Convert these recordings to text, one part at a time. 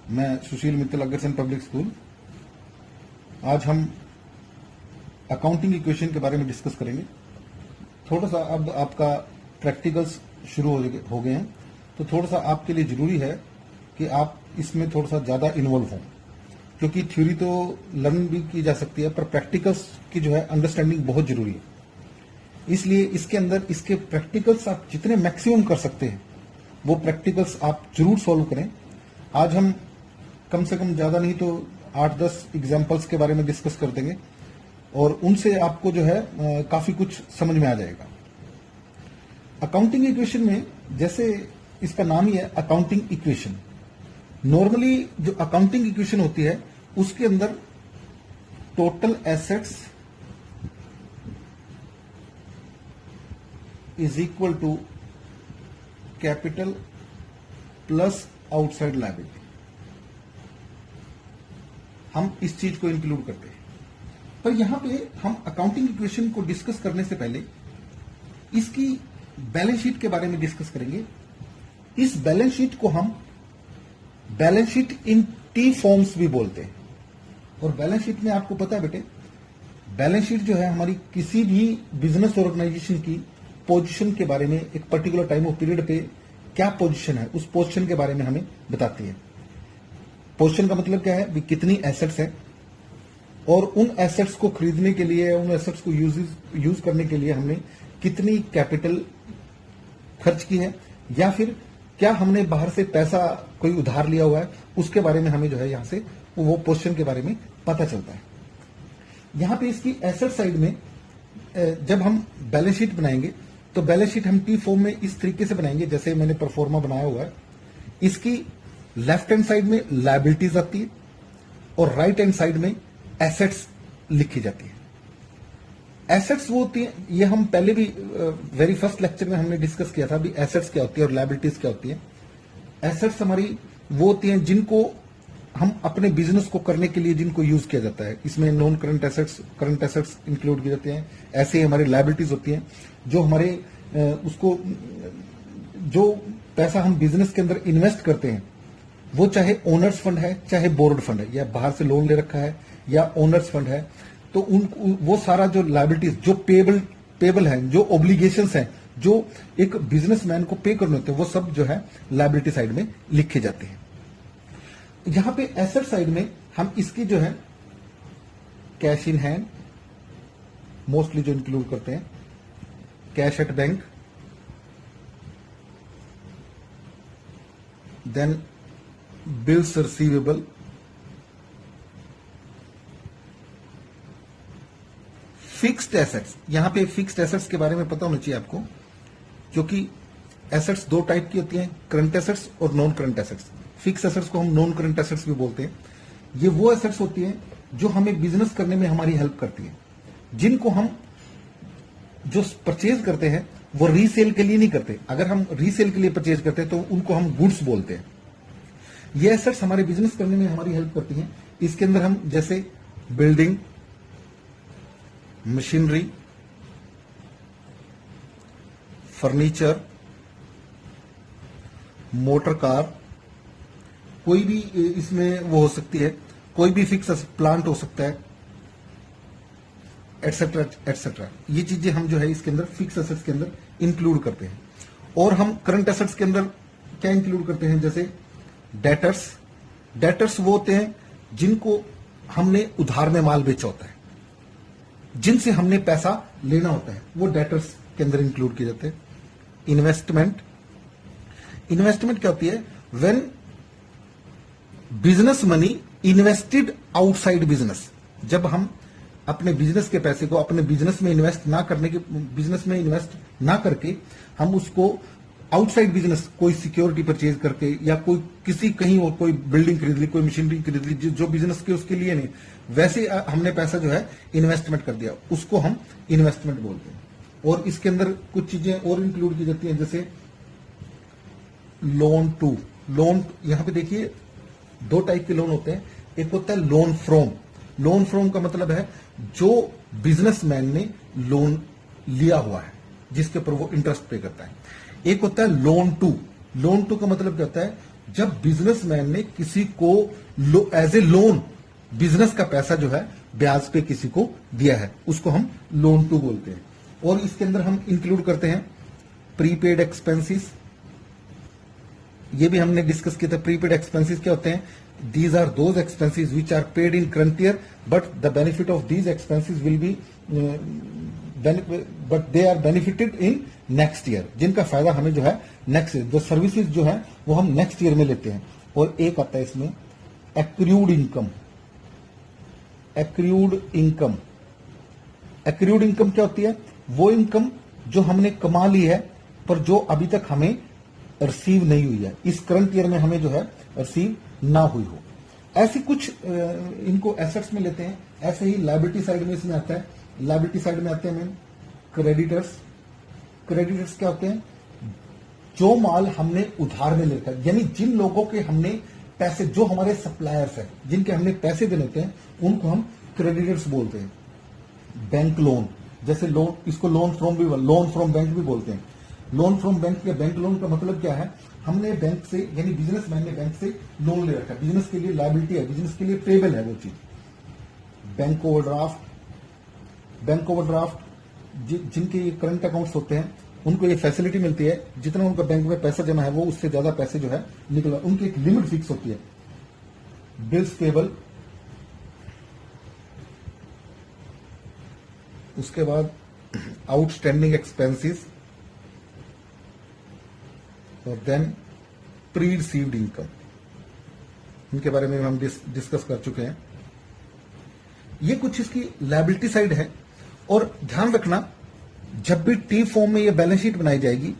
मैं सुशील Mittal, Agrasen public school. आज हम अकाउंटिंग इक्वेशन के बारे में डिस्कस करेंगे। थोड़ा सा अब आपका प्रैक्टिकल्स शुरू हो गए हैं, तो थोड़ा सा आपके लिए जरूरी है कि आप इसमें थोड़ा सा ज्यादा इन्वॉल्व हों, क्योंकि थ्योरी तो लर्न भी की जा सकती है, पर प्रैक्टिकल्स की जो है अंडरस्टैंडिंग बहुत जरूरी है। इसलिए इसके अंदर इसके प्रैक्टिकल्स आप जितने मैक्सिमम कर सकते हैं वो प्रैक्टिकल्स आप जरूर सॉल्व करें। आज हम कम से कम ज्यादा नहीं तो 8-10 एग्जाम्पल्स के बारे में डिस्कस कर देंगे और उनसे आपको जो है काफी कुछ समझ में आ जाएगा। अकाउंटिंग इक्वेशन में, जैसे इसका नाम ही है अकाउंटिंग इक्वेशन, नॉर्मली जो अकाउंटिंग इक्वेशन होती है उसके अंदर total assets is equal to capital plus outside liability, हम इस चीज को इंक्लूड करते हैं। पर यहां पे हम अकाउंटिंग इक्वेशन को डिस्कस करने से पहले इसकी बैलेंस शीट के बारे में डिस्कस करेंगे। इस बैलेंस शीट को हम balance sheet in T forms भी बोलते हैं। और बैलेंस शीट में आपको पता है बेटे, बैलेंस शीट जो है हमारी किसी भी बिजनेस ऑर्गेनाइजेशन की पोजीशन के बारे में, एक पर्टिकुलर टाइम ऑफ पीरियड पे क्या पोजीशन है, उस पोजीशन के बारे में हमें बताती है। पोजीशन का मतलब क्या है भी, कितनी एसेट्स है और उन एसेट्स को खरीदने के लिए, उन एसेट्स को यूज करने के लिए हमने कितनी कैपिटल खर्च की है, या फिर क्या हमने बाहर से पैसा कोई उधार लिया हुआ है, उसके बारे में हमें जो है यहां से वो पोजीशन के बारे में पता चलता है। यहां पे इसकी एसेट साइड में जब हम बैलेंस शीट बनाएंगे तो बैलेंस शीट हम टी फॉर्म में इस तरीके से बनाएंगे जैसे मैंने परफॉर्मा बनाया हुआ है। इसकी लेफ्ट हैंड साइड में लायबिलिटीज आती है और राइट हैंड साइड में एसेट्स लिखी जाती है। एसेट्स वो होती है, ये हम पहले भी वेरी फर्स्ट लेक्चर में हमने डिस्कस किया था भी एसेट्स क्या होती है और लायबिलिटीज क्या होती है। एसेट्स हमारी वो होती हैं जिनको हम अपने बिजनेस को करने के लिए जिनको यूज किया जाता है। इसमें non current assets, current assets include किए जाते हैं। ऐसे ही हमारी लायबिलिटीज होती हैं जो हमारे उसको जो पैसा हम बिजनेस के अंदर इन्वेस्ट करते हैं, वो चाहे ओनर्स फंड है, चाहे बोर्ड फंड है, या बाहर से लोन ले रखा है या ओनर्स फंड है, तो उन वो सारा जो लायबिलिटीज जो पेबल है, जो ऑब्लिगेशंस हैं, जो एक बिजनेसमैन को पे करने होते हैं, वो सब जो है लायबिलिटी साइड में लिखे जाते हैं। यहां पे एसेट साइड में हम इसकी जो है कैश इन हैंड मोस्टली जो इंक्लूड करते हैं, cash at bank, then bills receivable, fixed assets. यहां पे फिक्स्ड एसेट्स के बारे में पता होना चाहिए आपको, क्योंकि एसेट्स दो टाइप की होती हैं, करंट एसेट्स और non current assets. Fix assets को हम नॉन करंट एसेट्स भी बोलते हैं। ये वो एसेट्स होती हैं जो हमें बिजनेस करने में हमारी हेल्प करती हैं, जिनको हम जो परचेज करते हैं वो रीसेल के लिए नहीं करते। अगर हम रीसेल के लिए परचेज करते हैं तो उनको हम गुड्स बोलते हैं। ये एसेट्स हमारे बिजनेस करने में हमारी हेल्प करती हैं। इसके अंदर हम जैसे building, machinery, furniture, motor car, कोई भी इसमें वो हो सकती है, कोई भी फिक्स प्लांट हो सकता है, एटसेट्रा एटसेट्रा। ये चीजें हम जो है इसके अंदर फिक्स एसेट्स के अंदर इंक्लूड करते हैं। और हम करंट एसेट्स के अंदर क्या इंक्लूड करते हैं, जैसे डेटर्स। डेटर्स वो होते हैं जिनको हमने उधार में माल बेचा होता है, जिनसे हमने पैसा लेना होता है, वो डेटर्स के अंदर इंक्लूड किए जाते हैं। इन्वेस्टमेंट, इन्वेस्टमेंट क्या होती है, when business money invested outside business. जब हम अपने बिजनेस के पैसे को अपने बिजनेस में इन्वेस्ट ना करके हम उसको आउटसाइड बिजनेस, कोई सिक्योरिटी परचेज करके या कोई किसी कहीं और कोई बिल्डिंग खरीद ली, कोई मशीनरी खरीद ली जो बिजनेस के उसके लिए नहीं, वैसे हमने पैसा जो है इन्वेस्टमेंट कर दिया, उसको हम इन्वेस्टमेंट बोलते हैं। और इसके अंदर कुछ चीजें और इंक्लूड की जाती हैं, जैसे लोन टू। लोन, यहां पे देखिए दो टाइप के लोन होते हैं। एक होता है लोन फ्रॉम। लोन फ्रॉम का मतलब है जो बिजनेसमैन ने लोन लिया हुआ है, जिसके ऊपर वो इंटरेस्ट पे करता है। एक होता है लोन टू। लोन टू का मतलब क्या होता है, जब बिजनेसमैन ने किसी को एज ए लोन बिजनेस का पैसा जो है ब्याज पे किसी को दिया है, उसको हम लोन टू बोलते हैं। और इसके अंदर हम इंक्लूड करते हैं प्रीपेड एक्सपेंसेस, ये भी हमने डिस्कस किया था। प्रीपेड एक्सपेंसेस क्या होते हैं? These are those expenses which are paid in current year but the benefit of these expenses will be but they are benefited in next year, जिनका फायदा हमें जो है नेक्स्ट ईयर, जो सर्विसेज जो है वो हम नेक्स्ट ईयर में लेते हैं। और एक आता है इसमें accrued income. Accrued income, accrued income क्या होती है? वो इनकम जो हमने कमा ली है पर जो अभी तक हमें रिसीव नहीं हुई है, इस करंट ईयर में हमें जो है रिसीव ना हुई हो। ऐसी कुछ इनको एसेट्स में लेते हैं। ऐसे ही लायबिलिटी साइड में इसमें आता है, लायबिलिटी साइड में आते हैं हमें क्रेडिटर्स। क्रेडिटर्स क्या होते हैं? जो माल हमने उधार में लेकर, यानी जिन लोगों के हमने पैसे, जो हमारे सप्लायर्स हैं जिनके हमने पैसे देने होते हैं, उनको हम क्रेडिटर्स बोलते हैं। बैंक लोन, जैसे लोन, इसको लोन फ्रॉम बैंक भी बोलते हैं। लोन फ्रॉम बैंक या बैंक लोन का मतलब क्या है? हमने बैंक से, यानी बिजनेसमैन ने बैंक से लोन ले रखा है, बिजनेस के लिए लायबिलिटी है, बिजनेस के लिए पेबल है वो चीज। बैंक ओवरड्राफ्ट, बैंक ओवरड्राफ्ट जिनके ये करंट अकाउंट्स होते हैं उनको ये फैसिलिटी मिलती है, जितना उनका बैंक में पैसा जमा है वो उससे ज्यादा पैसे जो है निकला, उनकी एक लिमिट फिक्स होती है। बिल्स पेबल, उसके बाद आउटस्टैंडिंग एक्सपेंसेस, और देन प्री रिसीव्ड इनकम, इनके बारे में हम डिस्कस कर चुके हैं। ये कुछ इसकी लायबिलिटी साइड है। और ध्यान रखना, जब भी टी फॉर्म में ये बैलेंस शीट बनाई जाएगी,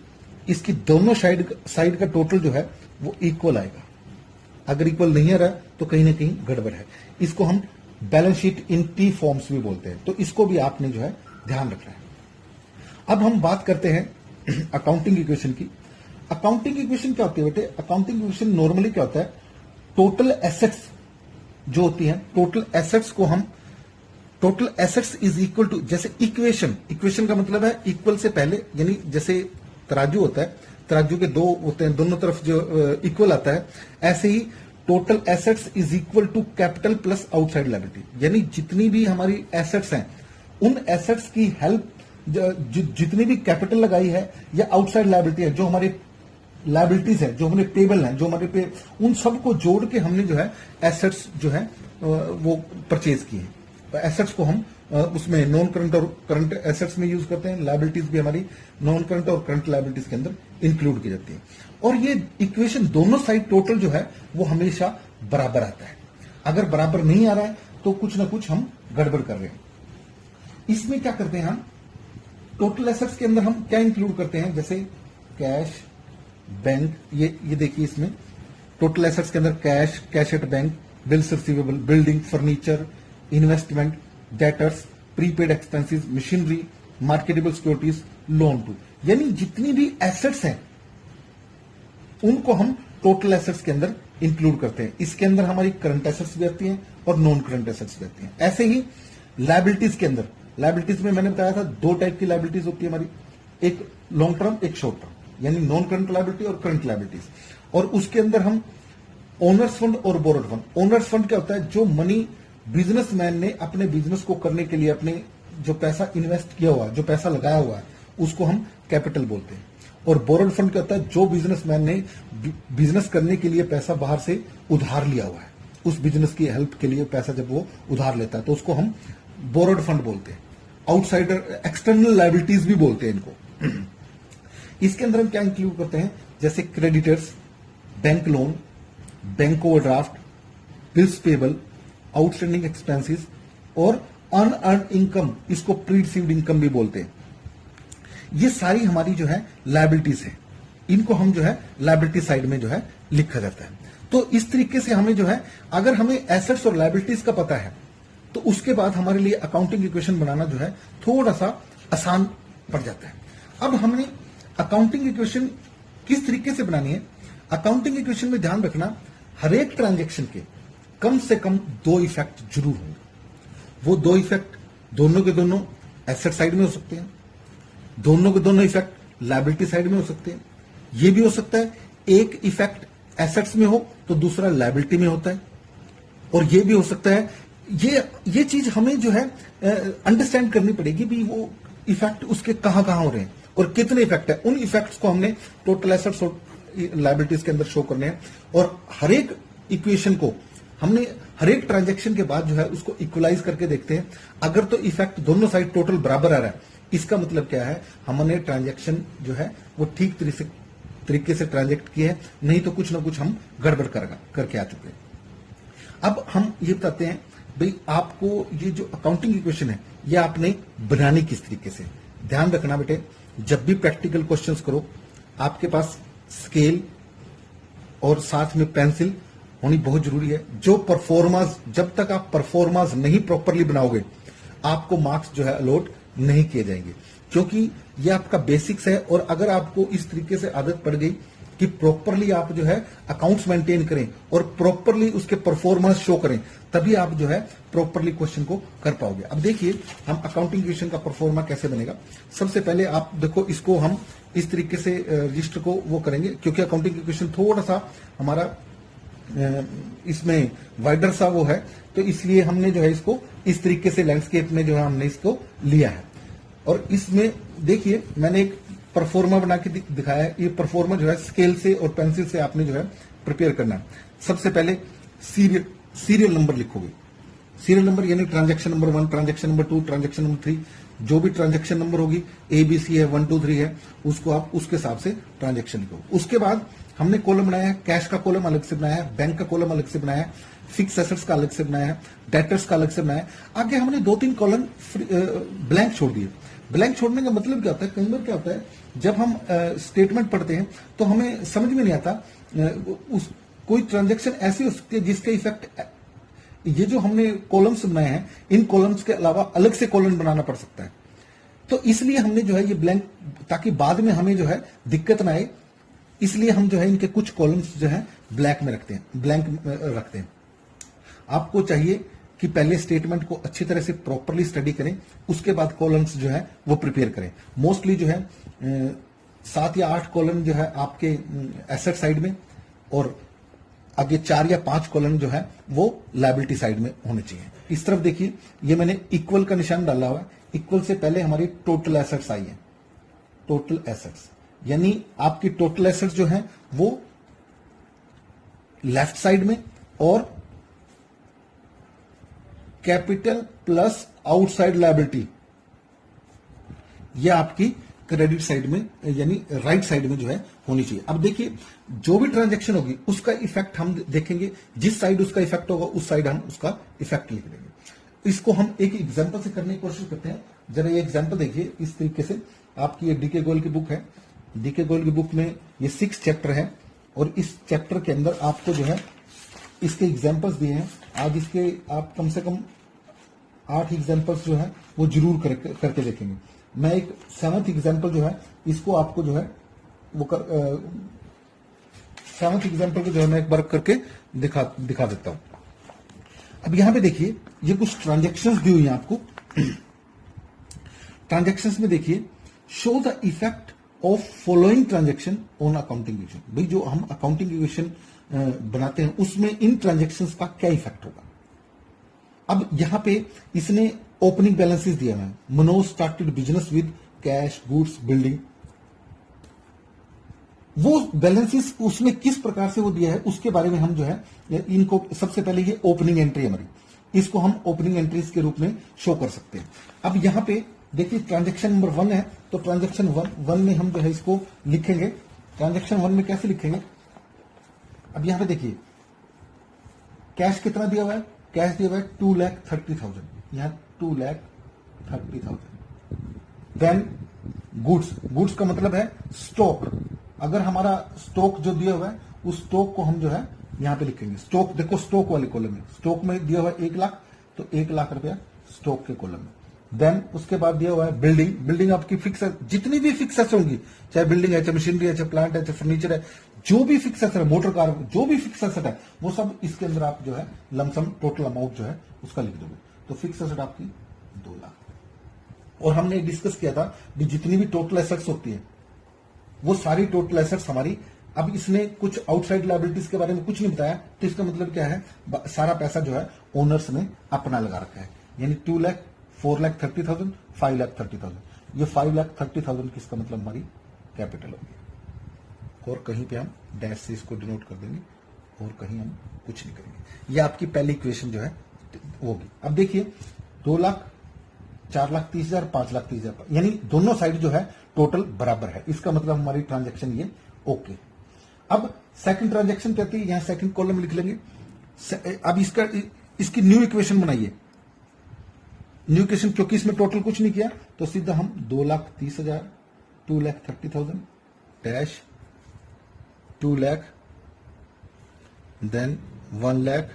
इसकी दोनों साइड का टोटल जो है वो इक्वल आएगा। अगर इक्वल नहीं आ रहा तो कहीं ना कहीं गड़बड़ है। इसको हम balance sheet in T forms भी बोलते हैं, तो इसको भी आपने जो है ध्यान रखना है। अब हम बात करते हैं अकाउंटिंग इक्वेशन की। अकाउंटिंग इक्वेशन क्या होती है बेटे? अकाउंटिंग इक्वेशन नॉर्मली क्या होता है? टोटल एसेट्स जो होती हैं, टोटल एसेट्स को हम, total assets is equal to, जैसे इक्वेशन, इक्वेशन का मतलब है इक्वल से पहले, यानी जैसे तराजू होता है, तराजू के दो होते हैं, दोनों तरफ जो इक्वल आता है, ऐसे ही total assets is equal to capital plus outside liability. यानी जितनी भी हमारी एसेट्स हैं, उन एसेट्स की हेल्प, जितनी भी कैपिटल लगाई है या आउटसाइड लायबिलिटी है, जो हमारी लायबिलिटीज है, जो हमारे पेबल हैं, जो हमारे पे, उन सबको जोड़ के हमने जो है एसेट्स जो है वो परचेज किए। एसेट्स को हम उसमें नॉन करंट और करंट एसेट्स में यूज करते हैं। लायबिलिटीज भी हमारी नॉन करंट और करंट लायबिलिटीज के अंदर इंक्लूड की जाती है। और ये इक्वेशन दोनों साइड टोटल जो है वो हमेशा बराबर आता है। अगर बराबर नहीं आ रहा है तो कुछ ना कुछ हम गड़बड़ कर रहे हैं। इसमें क्या करते हैं हम? टोटल एसेट्स के अंदर हम क्या इंक्लूड करते हैं? जैसे कैश, बैंक, ये देखिए इसमें टोटल एसेट्स के अंदर cash, cash at bank, bills receivable, building, furniture, investment, debtors, prepaid expenses, machinery, marketable securities, loan to, यानी जितनी भी एसेट्स हैं उनको हम टोटल एसेट्स के अंदर इंक्लूड करते हैं। इसके अंदर हमारी करंट एसेट्स भी आती हैं और नॉन करंट एसेट्स भी आती हैं। ऐसे ही लायबिलिटीज के अंदर, लायबिलिटीज में मैंने बताया था दो टाइप की लायबिलिटीज होती है हमारी, एक लॉन्ग टर्म, एक शॉर्ट टर्म, यानी नॉन करंट लायबिलिटी और करंट लायबिलिटीज। और उसके अंदर हम ओनर्स फंड और बोरोड फंड। ओनर्स फंड क्या होता है? जो मनी बिजनेसमैन ने अपने बिजनेस को करने के लिए अपने जो पैसा इन्वेस्ट किया हुआ है, जो पैसा लगाया हुआ है, उसको हम कैपिटल बोलते हैं। और बोरोड फंड क्या होता है? जो बिजनेसमैन ने बिजनेस करने के लिए पैसा बाहर से उधार लिया हुआ है, उस बिजनेस की हेल्प के लिए पैसा जब वो उधार लेता है तो उसको हम बोरोड फंड बोलते हैं। आउटसाइडर एक्सटर्नल लायबिलिटीज भी बोलते हैं इनको। इसके अंदर हम क्या इंक्लूड करते हैं? जैसे creditors, bank loan, bank overdraft, bills payable, outstanding expenses और अनअर्न्ड इनकम, इसको प्री रिसीव्ड इनकम भी बोलते हैं। ये सारी हमारी जो है लायबिलिटीज है, इनको हम जो है लायबिलिटी साइड में जो है लिखा जाता है। तो इस तरीके से हमें जो है, अगर हमें एसेट्स और लायबिलिटीज का पता है तो उसके बाद हमारे लिए अकाउंटिंग इक्वेशन बनाना जो है थोड़ा सा आसान पड़ जाता है। अब हमने अकाउंटिंग इक्वेशन किस तरीके से बनानी है? अकाउंटिंग इक्वेशन में ध्यान रखना, हर एक ट्रांजेक्शन के कम से कम दो इफेक्ट जरूर होंगे। वो दो इफेक्ट दोनों के दोनों एसेट साइड में हो सकते हैं, दोनों के दोनों इफेक्ट लायबिलिटी साइड में हो सकते हैं। ये भी हो सकता है एक इफेक्ट एसेट्स में हो तो दूसरा लायबिलिटी में होता है। और ये भी हो सकता है, ये चीज हमें जो है अंडरस्टैंड करनी पड़ेगी भी वो इफेक्ट उसके कहां कहां हो रहे हैं और कितने इफेक्ट है। उन इफेक्ट्स को हमने टोटल एसेट्स और लायबिलिटीज के अंदर शो करने हैं। और हर एक इक्वेशन को हमने हर एक ट्रांजैक्शन के बाद जो है उसको इक्वलाइज करके देखते हैं। अगर तो इफेक्ट दोनों साइड टोटल बराबर आ रहा है, इसका मतलब क्या है, हमने ट्रांजैक्शन जो है वो ठीक तरीके से ट्रांजैक्ट किया है, नहीं तो कुछ ना कुछ हम गड़बड़ करके आ चुके हैं। अब हम ये बताते हैं भाई आपको ये जो अकाउंटिंग इक्वेशन है ये आपने बनानी किस तरीके से। ध्यान रखना बेटे, जब भी प्रैक्टिकल क्वेश्चंस करो आपके पास स्केल और साथ में पेंसिल होनी बहुत जरूरी है। जो परफॉर्मांस, जब तक आप परफॉर्मांस नहीं प्रॉपरली बनाओगे आपको मार्क्स जो है अलॉट नहीं किए जाएंगे, क्योंकि ये आपका बेसिक्स है। और अगर आपको इस तरीके से आदत पड़ गई कि प्रॉपरली आप जो है अकाउंट्स मेंटेन करें और प्रॉपरली उसके परफॉर्मेंस शो करें, तभी आप जो है प्रॉपरली क्वेश्चन को कर पाओगे। अब देखिए हम अकाउंटिंग क्वेश्चन का परफॉर्मा कैसे बनेगा। सबसे पहले आप देखो, इसको हम इस तरीके से रजिस्टर को वो करेंगे, क्योंकि अकाउंटिंग क्वेश्चन थोड़ा सा हमारा इसमें वाइडर सा वो है, तो इसलिए हमने जो है इसको इस तरीके से लैंडस्केप में जो है हमने इसको लिया है। और इसमें देखिए मैंने एक परफॉर्मा बना के दिखाया है। ये परफॉर्मा जो है स्केल से और पेंसिल से आपने जो है प्रिपेयर करना है। सबसे पहले सीरियल नंबर लिखोगे। सीरियल नंबर यानी transaction number 1, transaction number 2, transaction number 3, जो भी ट्रांजैक्शन नंबर होगी, ABC है, 1 2 3 है, उसको आप उसके हिसाब से ट्रांजैक्शन लिखोगे। उसके बाद हमने कॉलम बनाया है, कैश का कॉलम अलग से बनाया है, बैंक का कॉलम अलग से बनाया है, फिक्स एसेट्स का अलग से बनाया है, डेटर्स का अलग से बनाया है। आगे हमने 2-3 कॉलम ब्लैंक छोड़ दिए। ब्लैंक छोड़ने का मतलब क्या होता है, कई बार क्या होता है जब हम स्टेटमेंट पढ़ते हैं तो हमें समझ में नहीं आता, उस कोई ट्रांजैक्शन ऐसी हो सकती है जिसका इफेक्ट, ये जो हमने कॉलम्स बनाए हैं इन कॉलम्स के अलावा अलग से कॉलम बनाना पड़ सकता है। तो इसलिए हमने जो है ये ब्लैंक, ताकि बाद में हमें जो है दिक्कत ना आए, इसलिए हम जो है इनके कुछ कॉलम्स जो है ब्लैक में रखते हैं, ब्लैंक रखते हैं। आपको चाहिए कि पहले स्टेटमेंट को अच्छी तरह से प्रॉपरली स्टडी करें, उसके बाद कॉलम्स जो है वो प्रिपेयर करें। मोस्टली जो है 7 या 8 कॉलम जो है आपके एसेट साइड में और आगे 4 या 5 कॉलम जो है वो लायबिलिटी साइड में होने चाहिए। इस तरफ देखिए ये मैंने इक्वल का निशान डाला हुआ है। इक्वल से पहले हमारी टोटल एसेट्स आई है। टोटल एसेट्स यानी आपकी टोटल एसेट्स जो है वो लेफ्ट साइड में और कैपिटल प्लस आउटसाइड लायबिलिटी ये आपकी क्रेडिट साइड में यानी राइट साइड में जो है होनी चाहिए। अब देखिए जो भी ट्रांजैक्शन होगी उसका इफेक्ट हम देखेंगे, जिस साइड उसका इफेक्ट होगा उस साइड हम उसका इफेक्ट लिख देंगे। इसको हम एक एग्जांपल से करने की कोशिश करते हैं। जरा ये एग्जांपल देखिए इस तरीके से। आपकी ये डीके गोयल की बुक है। डीके गोयल की बुक में ये 6 चैप्टर है और इस चैप्टर के अंदर आपको जो है इसके एग्जाम्पल्स दिए हैं। आज इसके आप कम से कम 8 एग्जाम्पल्स जो है वो जरूर करके देखेंगे। मैं एक 7th एग्जाम्पल जो है इसको आपको जो है वो 7th एग्जाम्पल को जो है मैं एक बार करके दिखा देता हूं। अब यहां पे देखिए ये कुछ ट्रांजैक्शंस दी हुई हैं आपको। ट्रांजैक्शंस में देखिए show the effect of following transaction on accounting equation. भाई जो हम अकाउंटिंग इक्वेशन बनाते हैं उसमें इन ट्रांजैक्शंस का क्या इफेक्ट होगा। अब यहां पे इसने ओपनिंग बैलेंसेस दिया है। Manoj started business with cash, goods, building. वो बैलेंसेस उसने किस प्रकार से वो दिया है उसके बारे में हम जो है इनको, सबसे पहले ये ओपनिंग एंट्री हमारी, इसको हम ओपनिंग एंट्रीज के रूप में शो कर सकते हैं। अब यहां पे देखिए ट्रांजैक्शन नंबर 1 है, तो ट्रांजैक्शन 1 में हम जो है इसको लिखेंगे। ट्रांजैक्शन 1 में कैसे लिखेंगे, अब यहां पे देखिए कैश कितना दिया हुआ है, कैश दिया हुआ है 2,30,000, यहां 2,30,000। देन गुड्स का मतलब है स्टॉक। अगर हमारा स्टॉक जो दिया हुआ है उस स्टॉक को हम जो है यहां पे लिखेंगे। स्टॉक देखो स्टॉक वाले कॉलम में, स्टॉक में दिया हुआ है 1 लाख, तो 1 लाख रुपया स्टॉक के कॉलम में। देन उसके बाद दिया हुआ है बिल्डिंग। बिल्डिंग आपकी फिक्स, जितनी भी फिक्स एसेट होंगी, चाहे बिल्डिंग है, चाहे मशीनरी है, चाहे प्लांट है, चाहे फर्नीचर है, जो भी फिक्स एसेट है, मोटर कार, जो भी फिक्स एसेट है वो सब इसके अंदर आप जो है लमसम टोटल अमाउंट जो है उसका लिख दोगे। तो फिक्स एसेट आपकी 2 लाख। और हमने डिस्कस किया था कि जितनी भी टोटल एसेट्स होती है वो सारी टोटल एसेट्स हमारी अब इसमें कुछ आउटसाइड लायबिलिटीज के बारे में कुछ नहीं बताया, तो इसका मतलब क्या है, सारा पैसा जो है ओनर्स ने अपना लगा रखा है, यानी 2 लाख, 4,30,000, 5,30,000। ये 5,30,000 किसका मतलब हमारी कैपिटल होगी, और कहीं पे हम डैश से इसको डिनोट कर देंगे और कहीं हम कुछ नहीं करेंगे। ये आपकी पहली इक्वेशन जो है होगी। अब देखिए 2 लाख, 4,30,000, 5,30,000, यानी दोनों साइड जो है टोटल बराबर है, इसका मतलब हमारी ट्रांजैक्शन ये ओके। अब सेकंड ट्रांजैक्शन कहती है, यहां सेकंड कॉलम लिख लेंगे। अब इसकी न्यू इक्वेशन बनाइए, न्यू इक्वेशन, क्योंकि इसमें टोटल कुछ नहीं किया, तो सीधा हम 2,30,000, 2,30,000 डैश 2 लाख, देन 1 लाख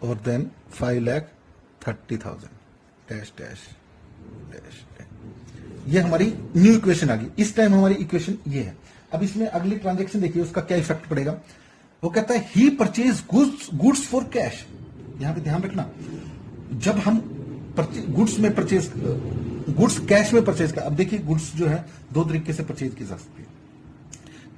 और देन 5,30,000 डैश डैश डैश। ये हमारी न्यू इक्वेशन आ गई। इस टाइम हमारी इक्वेशन ये है। अब इसमें अगली ट्रांजैक्शन देखिए, उसका क्या इफेक्ट पड़ेगा। वो कहता है ही परचेज गुड्स फॉर कैश। यहां पे ध्यान रखना, जब हम गुड्स कैश में परचेज कर, अब देखिए गुड्स जो है दो तरीके से परचेज की जा सकती है,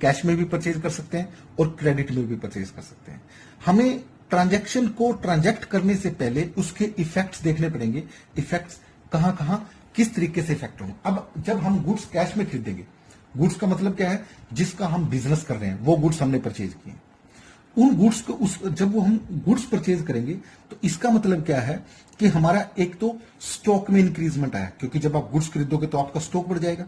कैश में भी परचेज कर सकते हैं और क्रेडिट में भी परचेज कर सकते हैं। हमें ट्रांजैक्शन को ट्रांजैक्ट करने से पहले उसके इफेक्ट्स देखने पड़ेंगे, इफेक्ट्स कहां कहां किस तरीके से इफेक्ट होंगे। अब जब हम गुड्स कैश में खरीदेंगे, गुड्स का मतलब क्या है, जिसका हम बिजनेस कर रहे हैं, वो गुड्स हमने परचेज किए। उन गुड्स को जब वो हम गुड्स परचेज करेंगे, तो इसका मतलब क्या है कि हमारा एक तो स्टॉक में इंक्रीजमेंट आया, क्योंकि जब आप गुड्स खरीदोगे तो आपका स्टॉक बढ़ जाएगा।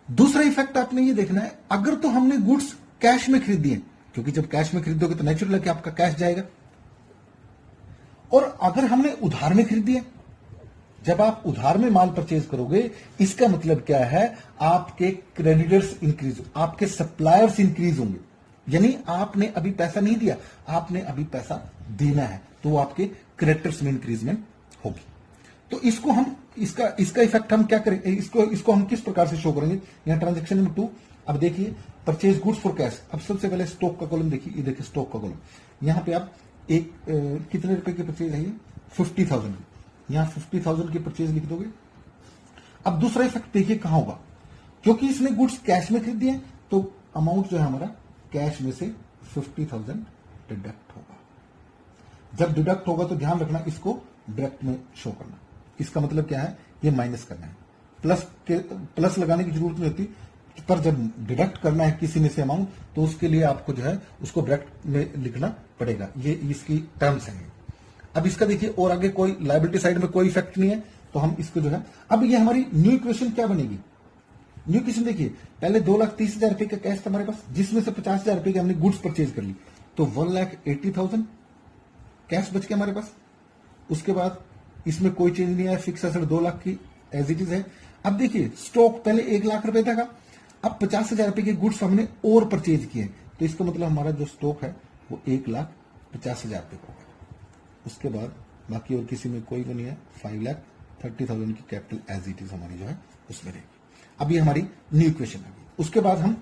दूसरा इफेक्ट आपने ये देखना है, अगर तो हमने गुड्स कैश में खरीदी है, क्योंकि जब कैश में खरीदोगे तो नेचुरल है कि आपका कैश जाएगा। और अगर हमने उधार में खरीदी है, जब आप उधार में माल परचेज करोगे, इसका मतलब क्या है, आपके क्रेडिटर्स इंक्रीज, आपके सप्लायर्स इंक्रीज होंगे, यानी आपने अभी पैसा नहीं दिया, आपने अभी पैसा देना है, तो वो आपके क्रेडिटर्स में इंक्रीजमेंट होगी। तो इसको हम इसका इफेक्ट हम क्या करेंगे, इसको हम किस प्रकार से शो करेंगे। यहां ट्रांजैक्शन नंबर 2, अब देखिए परचेज गुड्स फॉर कैश। अब सबसे पहले स्टॉक का कॉलम देखिए, ये देखिए स्टॉक का कॉलम। यहां पे आप एक कितने रुपए की परचेज है, 50,000 की, यहां 50,000 की परचेज लिख दोगे। अब दूसरा इफेक्ट देखिए कहां होगा, क्योंकि इसने गुड्स कैश में खरीदी है, तो अमाउंट जो है हमारा कैश में से 50,000 डिडक्ट होगा। जब डिडक्ट होगा तो ध्यान रखना, इसको डायरेक्ट में शो करना। इसका मतलब क्या है, ये माइनस करना है, प्लस लगाने की जरूरत नहीं होती, पर जब डिडक्ट करना है किसी में से अमाउंट, तो उसके लिए आपको जो है उसको ब्रैकेट में लिखना पड़ेगा। ये इसकी टर्म्स हैं। अब इसका देखिए, और आगे कोई लायबिलिटी साइड में कोई इफेक्ट नहीं है, तो हम इसको जो है, अब ये हमारी न्यू इक्वेशन क्या बनेगी। न्यू इक्वेशन देखिए, पहले 2,30,000 रुपए का कैश था हमारे पास, जिसमें से 50,000 रुपए की हमने गुड्स परचेज कर ली, तो 1,80,000 कैश बच गया हमारे पास। उसके बाद इसमें कोई चेंज नहीं आया, फिक्स एसेट 2 लाख की एज इट इज है। अब देखिए स्टॉक पहले 1 लाख रुपए था, अब 50,000 रुपए के गुड्स हमने और परचेज किए, तो इसका मतलब हमारा जो स्टॉक है वो 1,50,000 रुपए का होगा। उसके बाद बाकी और किसी में कोई वो नहीं है, 5,30,000 की कैपिटल एज इट इज हमारी जो है उसमें रहेगी। अब ये हमारी न्यू इक्वेशन आ गई। उसके बाद हम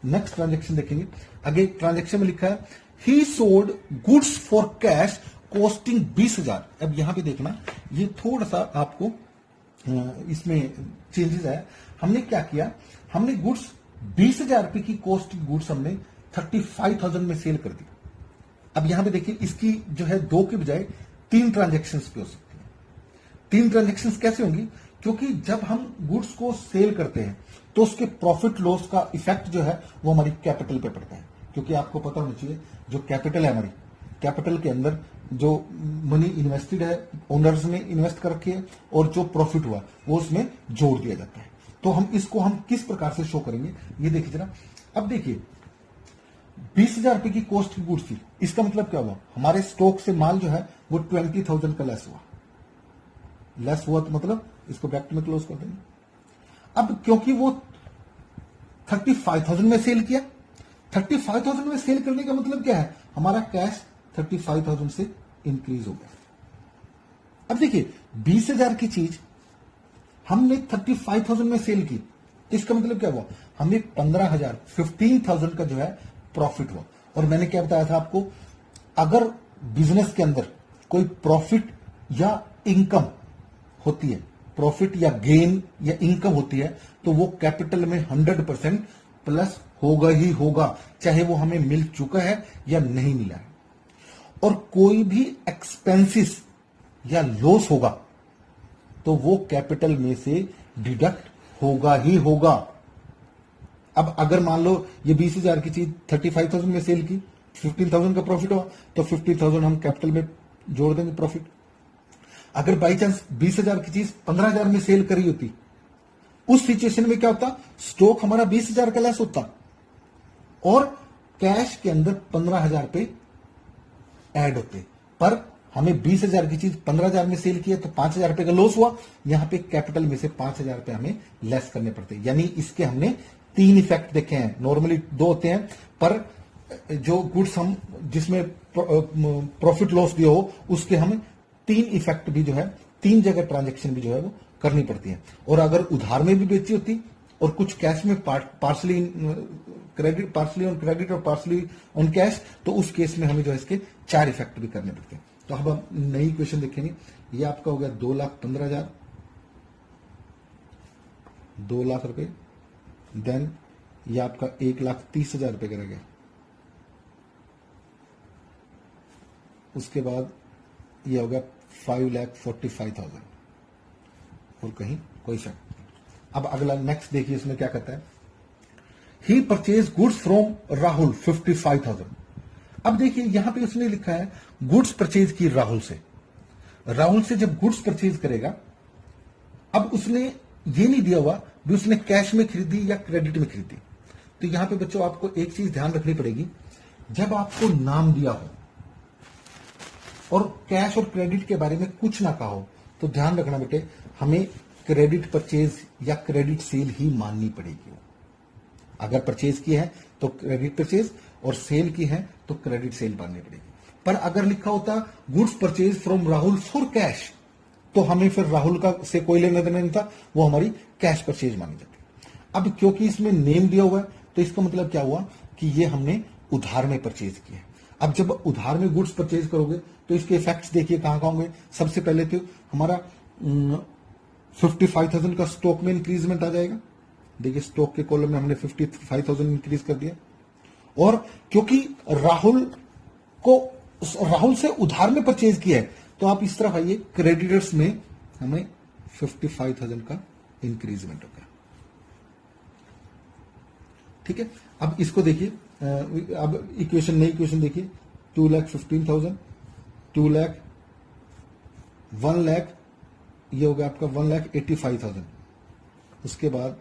नेक्स्ट ट्रांजेक्शन देखेंगे। आगे ट्रांजेक्शन में लिखा है he sold goods for cash costing 20,000। अब यहां पे देखना, ये थोड़ा सा आपको इसमें चेंजेस है। हमने क्या किया, हमने गुड्स 20,000 रुपए की कॉस्ट गुड्स हमने 35,000 में सेल कर दी। अब यहां पे देखिए, इसकी जो है 2 के बजाय 3 ट्रांजेक्शन पे हो सकती है। 3 ट्रांजेक्शन कैसे होंगी, क्योंकि जब हम गुड्स को सेल करते हैं तो उसके प्रॉफिट लॉस का इफेक्ट जो है वो हमारी कैपिटल पे पड़ता है। क्योंकि आपको पता होना चाहिए, जो कैपिटल है हमारी, कैपिटल के अंदर जो मनी इन्वेस्टेड है, ओनर्स ने इन्वेस्ट कर रखी है, और जो प्रॉफिट हुआ वो उसमें जोड़ दिया जाता है। तो हम इसको किस प्रकार से शो करेंगे, ये देखिए जरा। अब देखिए 20,000 रुपए की कॉस्ट की गुड्स थी, इसका मतलब क्या हुआ, हमारे स्टॉक से माल जो है वो 20,000 का लेस हुआ। लेस हुआ तो मतलब इसको ब्रैकेट में क्लोज कर देंगे। अब क्योंकि वो 35,000 में सेल किया, 35,000 में सेल करने का मतलब क्या है, हमारा कैश 35,000 से इंक्रीज हो गया। अब देखिए 20,000 की चीज हमने 35,000 में सेल की, इसका मतलब क्या हुआ, हमें 15,000 का जो है प्रॉफिट हुआ। और मैंने क्या बताया था आपको, अगर बिजनेस के अंदर कोई प्रॉफिट या इनकम होती है प्रॉफिट या गेन या इनकम होती है तो वो कैपिटल में 100% प्लस होगा ही होगा, चाहे वो हमें मिल चुका है या नहीं मिला है। और कोई भी एक्सपेंसेस या लॉस होगा तो वो कैपिटल में से डिडक्ट होगा ही होगा। अब अगर मान लो ये 20,000 की चीज 35,000 में सेल की, 15,000 का प्रॉफिट हुआ तो 50,000 हम कैपिटल में जोड़ देंगे प्रॉफिट। अगर बाई चांस 20,000 की चीज 15,000 में सेल करी होती, उस सिचुएशन में क्या होता, स्टॉक हमारा 20,000 का लेस होता और कैश के अंदर 15,000 पे ऐड होते। पर हमें 20,000 की चीज 15,000 में सेल किया तो 5,000 रुपए का लॉस हुआ। यहां पे कैपिटल में से 5,000 रुपए हमें लेस करने पड़ते, यानी इसके हमने 3 इफेक्ट देखे हैं। नॉर्मली 2 होते हैं, पर जो गुड्स हम जिसमें प्रॉफिट लॉस दिया हो उसके हमें 3 इफेक्ट भी जो है, 3 जगह ट्रांजेक्शन भी जो है वो करनी पड़ती है। और अगर उधार में भी बेची होती और कुछ कैश में partly credit, partly on credit और पार्सली ऑन कैश, तो उस केस में हमें जो है इसके 4 इफेक्ट भी करने पड़ते हैं। तो अब हम नई क्वेश्चन देखेंगे। ये आपका हो गया 2,15,000, 2 लाख रुपए। देन ये आपका 1,30,000 रुपए का रह गया। उसके बाद ये हो गया 5,45,000 और कहीं कोई शक। अब अगला नेक्स्ट देखिए, इसमें क्या कहता है, ही परचेज गुड्स फ्रॉम राहुल 55,000। अब देखिए यहां पे उसने लिखा है गुड्स परचेज की राहुल से। राहुल से जब गुड्स परचेज करेगा, अब उसने ये नहीं दिया हुआ भी उसने कैश में खरीदी या क्रेडिट में खरीदी। तो यहां पे बच्चों आपको एक चीज ध्यान रखनी पड़ेगी, जब आपको नाम दिया हो और कैश और क्रेडिट के बारे में कुछ ना कहा हो, तो ध्यान रखना बेटे, हमें क्रेडिट परचेज या क्रेडिट सेल ही माननी पड़ेगी। अगर परचेज की है तो क्रेडिट परचेज और सेल की है तो क्रेडिट सेल माननी पड़ेगी। पर अगर लिखा होता goods purchase from Rahul for cash, तो हमें फिर राहुल का से कोई लेना देना नहीं था, वो हमारी कैश परचेज मानी जाती। अब क्योंकि इसमें नेम दिया हुआ है तो इसका मतलब क्या हुआ कि ये हमने उधार में परचेज किया है। अब जब उधार में गुड्स परचेज करोगे तो इसके इफेक्ट्स देखिए कहां कहां होंगे। सबसे पहले तो हमारा 55,000 का स्टॉक में इंक्रीजमेंट आ जाएगा। देखिए स्टॉक के कॉलम में हमने 55,000 इंक्रीज कर दिया। और क्योंकि राहुल से उधार में परचेज किया है, तो आप इस तरफ आइए, क्रेडिटर्स में हमें 55,000 का इंक्रीजमेंट हो गया। ठीक है, अब इसको देखिए, अब इक्वेशन, नई इक्वेशन देखिए, 2,15,000, 2 लाख, 1 लाख, ये हो गया आपका 1,85,000। उसके बाद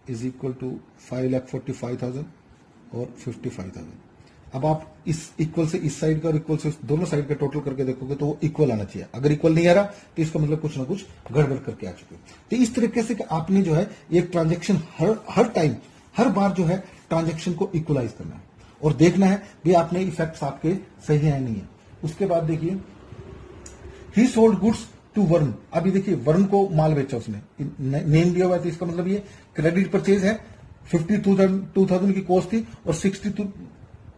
इज इक्वल टू 5,45,000 और 55,000। अब आप इस इक्वल से इस साइड का और इक्वल से दोनों साइड का टोटल करके देखोगे तो वो इक्वल आना चाहिए। अगर इक्वल नहीं आ रहा तो इसका मतलब कुछ ना कुछ गड़बड़ करके आ चुके। तो इस तरीके से कि आपने जो है एक ट्रांजेक्शन हर टाइम, हर बार जो है ट्रांजेक्शन को इक्वलाइज करना है और देखना है भी आपने इफेक्ट्स आपके सही है नहीं है। उसके बाद देखिए, he sold goods to Varun. अभी देखिए वरुण को माल बेचा उसने, नेम दिया हुआ है, तो इसका मतलब ये क्रेडिट परचेज है। 52,000 की कॉस्ट थी और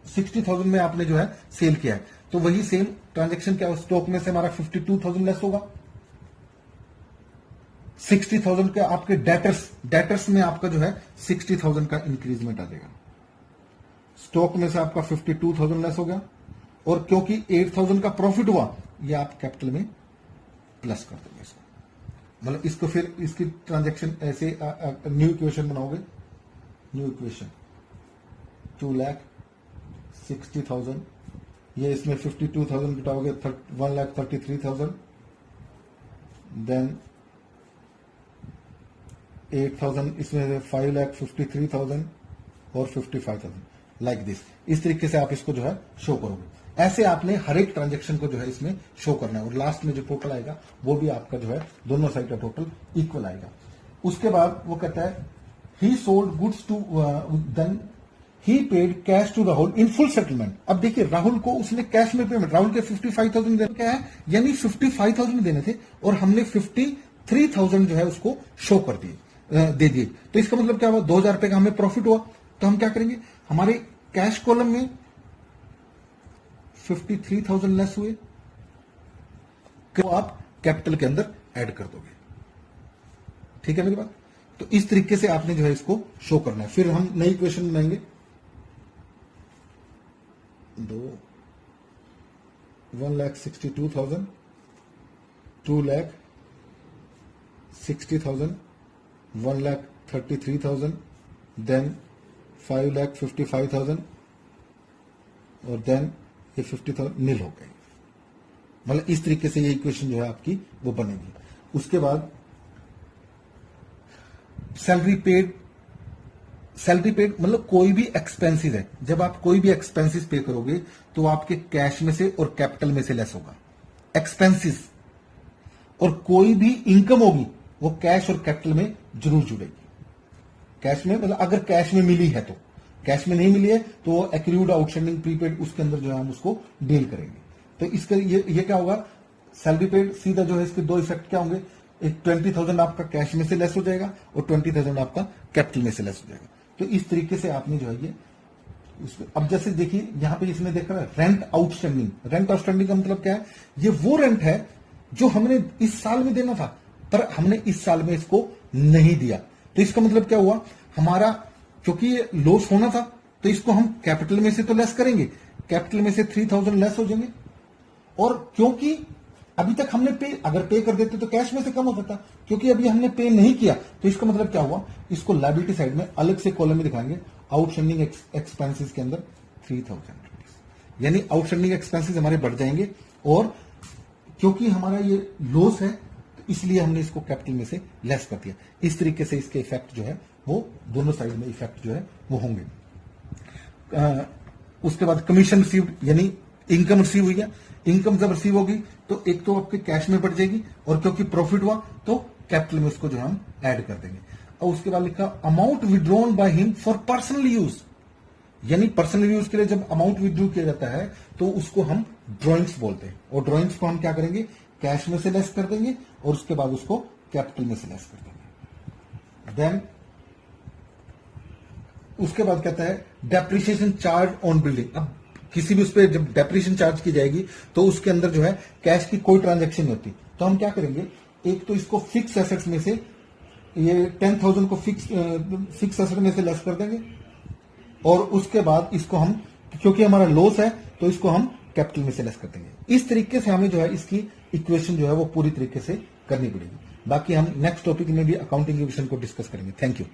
60,000 में आपने जो है सेल किया है, तो वही सेम ट्रांजेक्शन क्या, स्टॉक में से हमारा 52,000 लेस होगा। 60,000 के आपके डेटर्स में आपका जो है 60,000 का इंक्रीजमेंट आ जाएगा। स्टॉक में से आपका 52,000 लेस हो गया और क्योंकि 8,000 का प्रॉफिट हुआ, ये आप कैपिटल में प्लस कर दोगे इसको। मतलब इसको फिर इसकी ट्रांजेक्शन ऐसे न्यू इक्वेशन बनाओगे। न्यू इक्वेशन 2,60,000, ये इसमें 52,000 घटाओगे 1,33,000, देन 8,000, इसमें 5,53,000 और 55,000, लाइक दिस। इस तरीके से आप इसको जो है शो करोगे। ऐसे आपने हर एक ट्रांजेक्शन को जो है इसमें शो करना है और लास्ट में जो टोटल आएगा वो भी आपका जो है दोनों साइड का टोटल इक्वल आएगा। उसके बाद वो कहता है he sold goods to, then he paid cash to Rahul in full settlement. अब देखिए राहुल को उसने कैश में पेमेंट, राहुल के 55,000 देने क्या है, यानी 55,000 देने थे और हमने 53,000 जो है उसको शो कर दिए, दे दिए। तो इसका मतलब क्या हुआ, 2,000 रुपए का हमें प्रॉफिट हुआ। तो हम क्या करेंगे, हमारे कैश कॉलम में 53,000 लेस हुए, तो आप कैपिटल के अंदर ऐड कर दोगे। ठीक है मेरी बात। तो इस तरीके से आपने जो है इसको शो करना है। फिर हम नई क्वेश्चन बनाएंगे। 1,62,000, 2,60,000, 1,33,000, देन 5,55,000 और देन ये 50,000 नील हो गए। मतलब इस तरीके से ये इक्वेशन जो है आपकी वो बनेगी। उसके बाद सैलरी पेड मतलब कोई भी एक्सपेंसेस है, जब आप कोई भी एक्सपेंसेस पे करोगे तो आपके कैश में से और कैपिटल में से लेस होगा एक्सपेंसेस, और कोई भी इनकम होगी वो कैश और कैपिटल में जरूर जुड़ेगी। कैश में मतलब अगर कैश में मिली है तो, कैश में नहीं मिली है तो एक्रूड आउटस्टैंडिंग प्रीपेड उसके अंदर जो है हम उसको डील करेंगे। तो इसके ये क्या होगा, सैलरी पेड सीधा जो है इसके दो इफेक्ट क्या होंगे, एक 20,000 आपका कैश में से लेस हो जाएगा और 20,000 आपका कैपिटल में से लेस हो जाएगा। तो इस तरीके से आपने जो है ये अब जैसे देखिए यहां पे इसने देखा है रेंट आउटस्टैंडिंग। रेंट आउटस्टैंडिंग का मतलब क्या है, ये वो रेंट है जो हमने इस साल में देना था पर हमने इस साल में इसको नहीं दिया। तो इसका मतलब क्या हुआ, हमारा क्योंकि ये लॉस होना था तो इसको हम कैपिटल में से तो लेस करेंगे, कैपिटल में से 3,000 लेस हो जाएंगे। और क्योंकि अभी तक हमने अगर पे कर देते तो कैश में से कम हो जाता, क्योंकि अभी हमने पे नहीं किया तो इसका मतलब क्या हुआ, इसको लायबिलिटी साइड में अलग से कॉलम में दिखाएंगे आउटस्टैंडिंग एक्सपेंसेस के अंदर 3,000 रुपीज, यानी आउटस्टैंडिंग एक्सपेंसेस हमारे बढ़ जाएंगे। और क्योंकि हमारा ये लॉस है तो इसलिए हमने इसको कैपिटल में से लेस कर दिया। इस तरीके से इसके इफेक्ट जो है वो दोनों साइड में इफेक्ट जो है वो होंगे। उसके बाद कमीशन रिसीव्ड यानी इनकम रिसीव हुई है। इनकम जब रिसीव होगी तो एक तो आपके कैश में बढ़ जाएगी और क्योंकि प्रॉफिट हुआ तो कैपिटल में उसको जो हम ऐड कर देंगे। और उसके बाद लिखा amount withdrawn by him for personal use, यानी पर्सनल यूज के लिए जब अमाउंट विड्रॉ किया जाता है तो उसको हम ड्रॉइंग्स बोलते हैं। और ड्रॉइंग्स को हम क्या करेंगे, कैश में से लेस कर देंगे और उसके बाद उसको कैपिटल में से लेस कर देंगे। देन उसके बाद कहता है डेप्रिसिएशन चार्ज ऑन बिल्डिंग। अब किसी भी उस पर जब डेप्रिसिएशन चार्ज की जाएगी तो उसके अंदर जो है कैश की कोई ट्रांजैक्शन नहीं होती, तो हम क्या करेंगे, एक तो इसको फिक्स एसेट्स में से ये 10,000 को फिक्स एसेट में से लेस कर देंगे और उसके बाद इसको हम क्योंकि हमारा लॉस है तो इसको हम कैपिटल में से लेस कर देंगे। इस तरीके से हमें जो है इसकी इक्वेशन जो है वो पूरी तरीके से करनी पड़ेगी। बाकी हम नेक्स्ट टॉपिक में भी अकाउंटिंग इक्वेशन को डिस्कस करेंगे। Thank you.